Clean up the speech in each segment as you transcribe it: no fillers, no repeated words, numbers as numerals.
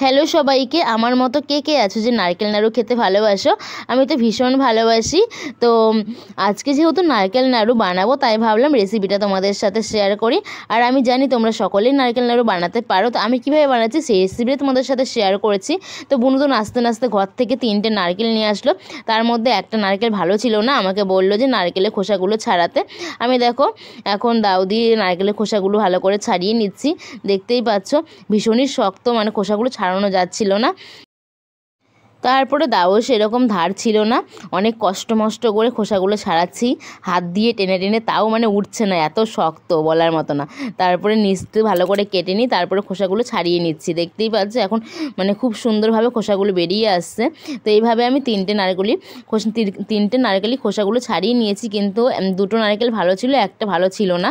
Hello সবাইকে, আমার মতো কে কে আছো যে নারকেল নাড়ু খেতে ভালোবাসো? আমি তো ভীষণ ভালোবাসি। তো আজকে যেহেতু নারকেল নাড়ু বানাবো, তাই ভাবলাম রেসিপিটা তোমাদের সাথে শেয়ার করি। আর আমি জানি তোমরা সকলেই নারকেল নাড়ু বানাতে পারো, তো আমি কীভাবে বানাচ্ছি সেই রেসিপিটা তোমাদের সাথে শেয়ার করেছি। তো বুনু তো নাচতে নাচতে ঘর থেকে 3টে নারকেল নিয়ে আসলো। তার মধ্যে একটা নারকেল ভালো ছিল না, আমাকে বললো যে নারকেলের খোসাগুলো ছাড়াতে। আমি দেখো এখন দাউ দিয়ে নারকেলের খোসাগুলো ভালো করে ছাড়িয়ে নিচ্ছি। দেখতেই পাচ্ছ ভীষণই শক্ত, মানে খোসাগুলো ছাড়ানো যাচ্ছিল না। তারপরে দাও সেরকম ধার ছিল না, অনেক কষ্ট মষ্ট করে খোসাগুলো ছাড়াচ্ছি হাত দিয়ে টেনে টেনে, তাও মানে উঠছে না, এত শক্ত বলার মতো না। তারপরে নিচতে ভালো করে কেটে নিই, তারপরে খোসাগুলো ছাড়িয়ে নিচ্ছি। দেখতেই পাচ্ছ এখন মানে খুব সুন্দরভাবে খোসাগুলো বেরিয়ে আসছে। তো এইভাবে আমি তিনটে নারকেলই খোসাগুলো ছাড়িয়ে নিয়েছি, কিন্তু দুটো নারকেল ভালো ছিল, একটা ভালো ছিল না।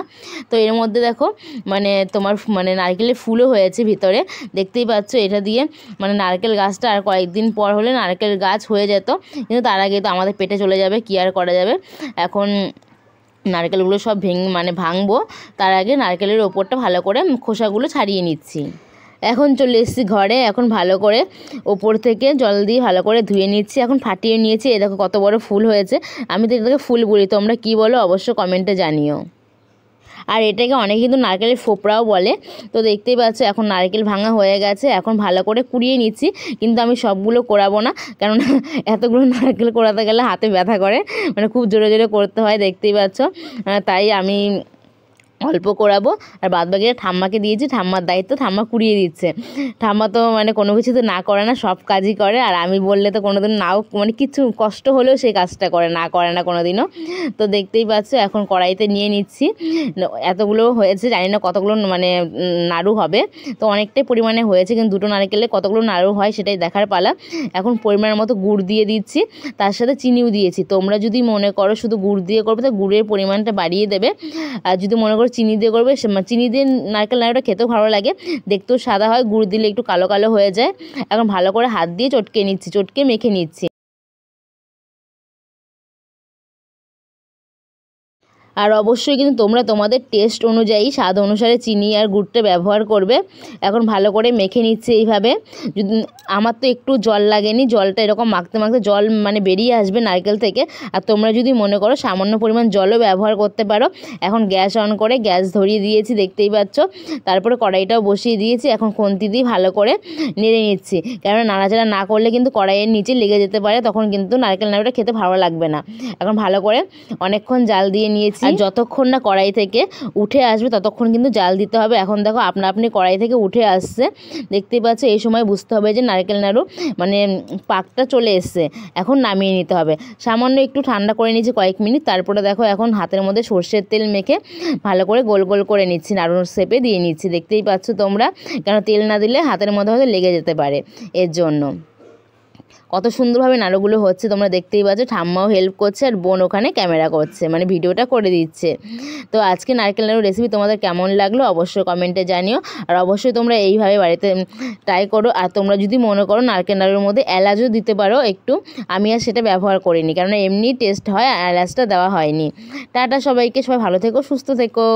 তো এর মধ্যে দেখো মানে তোমার মানে নারকেলের ফুলও হয়েছে ভিতরে, দেখতেই পাচ্ছ। এটা দিয়ে মানে নারকেল গাছটা আর কয়েকদিন পর হলে নারকেল গাছ হয়ে যেত, কিন্তু তার আগে তো আমাদের পেটে চলে যাবে, কি আর করা যাবে। এখন নারকেলগুলো সব ভাঙবো, তার আগে নারকেলের ওপরটা ভালো করে খোসাগুলো ছাড়িয়ে নিচ্ছি। এখন চলে এসেছি ঘরে, এখন ভালো করে ওপর থেকে জল দিয়ে ভালো করে ধুয়ে নিচ্ছি, এখন ফাটিয়ে নিয়েছি। এ দেখো কত বড় ফুল হয়েছে। আমি তো এটাকে ফুল বলি, তোমরা কী বলো অবশ্য কমেন্টে জানিও। আর এটাকে অনেকে কিন্তু নারকেলের ফোপড়াও বলে। তো দেখতেই পাচ্ছ এখন নারকেল ভাঙা হয়ে গেছে, এখন ভালো করে কুড়িয়ে নিচ্ছি। কিন্তু আমি সবগুলো কোড়াবো না, কেননা এতগুলো নারকেল কোড়াতে গেলে হাতে ব্যথা করে, মানে খুব জোরে জোরে করতে হয়, দেখতেই পাচ্ছ। তাই আমি অল্প কোড়াবো। আর বাদবাকিটা ঠাম্মাকে দিয়েছি, ঠাম্মার দায়িত্ব, ঠাম্মা কুড়িয়ে দিচ্ছে। ঠাম্মা তো মানে কোনো কিছু তো না করে না, সব কাজই করে। আর আমি বললে তো কোনো দিন নাও, মানে কিছু কষ্ট হলেও সেই কাজটা করে না কোনো দিনও। তো দেখতেই পাচ্ছ এখন কড়াইতে নিয়ে নিচ্ছি। এতগুলো হয়েছে, জানি না কতগুলো মানে নাড়ু হবে। তো অনেকটাই পরিমাণে হয়েছে, কিন্তু দুটো নারকেলে কতগুলো নাড়ু হয় সেটাই দেখার পালা। এখন পরিমাণের মতো গুড় দিয়ে দিচ্ছি, তার সাথে চিনিও দিয়েছি। তোমরা যদি মনে করো শুধু গুড় দিয়ে করবে, তো গুড়ের পরিমাণটা বাড়িয়ে দেবে। আর যদি মনে করো চিনি দিয়ে করবে, চিনি দিয়ে নারকেল নাড়ুটা খেতেও ভালো লাগে, দেখতেও সাদা হয়। গুড় দিলে একটু কালো কালো হয়ে যায়। এখন ভালো করে হাত দিয়ে চটকে মেখে নিচ্ছি। আর অবশ্যই কিন্তু তোমরা তোমাদের টেস্ট অনুযায়ী স্বাদ অনুসারে চিনি আর গুড়টা ব্যবহার করবে। এখন ভালো করে মেখে নিচ্ছে এইভাবে। যদি আমার তো একটু জল লাগেনি, জলটা এরকম মাখতে মাখতে জল মানে বেরিয়ে আসবে নারকেল থেকে। আর তোমরা যদি মনে করো সামান্য পরিমাণ জলও ব্যবহার করতে পারো। এখন গ্যাস অন করে গ্যাস ধরিয়ে দিয়েছি, দেখতেই পাচ্ছ। তারপরে কড়াইটাও বসিয়ে দিয়েছি, এখন খুন্তি দিয়ে ভালো করে নেড়ে নিচ্ছি, কেননা নাড়াচাড়া না করলে কিন্তু কড়াইয়ের নিচে লেগে যেতে পারে, তখন কিন্তু নারকেল নাড়ুটা খেতে ভালো লাগবে না। এখন ভালো করে অনেকক্ষণ জাল দিয়ে নিয়েছি, আর যতক্ষণ না কড়াই থেকে উঠে আসবে ততক্ষণ কিন্তু জাল দিতে হবে। এখন দেখো আপনা আপনি কড়াই থেকে উঠে আসছে, দেখতেই পাচ্ছ। এই সময় বুঝতে হবে যে নারকেল নাড়ু মানে পাকটা চলে এসছে, এখন নামিয়ে নিতে হবে। সামান্য একটু ঠান্ডা করে নিয়েছি কয়েক মিনিট, তারপরে দেখো এখন হাতের মধ্যে সর্ষের তেল মেখে ভালো করে গোল গোল করে নিচ্ছি, নাড়ুর শেপে দিয়ে নিচ্ছি, দেখতেই পাচ্ছ তোমরা। কেন তেল না দিলে হাতের মধ্যে হয়তো লেগে যেতে পারে, এর জন্য। কত সুন্দরভাবে নাড়ুগুলো হচ্ছে তোমরা দেখতেই পাচ্ছ। ঠাম্মাও হেল্প করছে, আর বোন ওখানে ক্যামেরা করছে, মানে ভিডিওটা করে দিচ্ছে। তো আজকে নারকেল নাড়ু রেসিপি তোমাদের কেমন লাগলো অবশ্যই কমেন্টে জানিও। আর অবশ্যই তোমরা এইভাবে বাড়িতে ট্রাই করো। আর তোমরা যদি মনে করো নারকেল নাড়ুর মধ্যে এলাচও দিতে পারো একটু, আমি আর সেটা ব্যবহার করিনি, কারণ এমনি টেস্ট হয়, আর এলাচটা দেওয়া হয়নি। টাটা সবাইকে, সবাই ভালো থেকো, সুস্থ থেকো।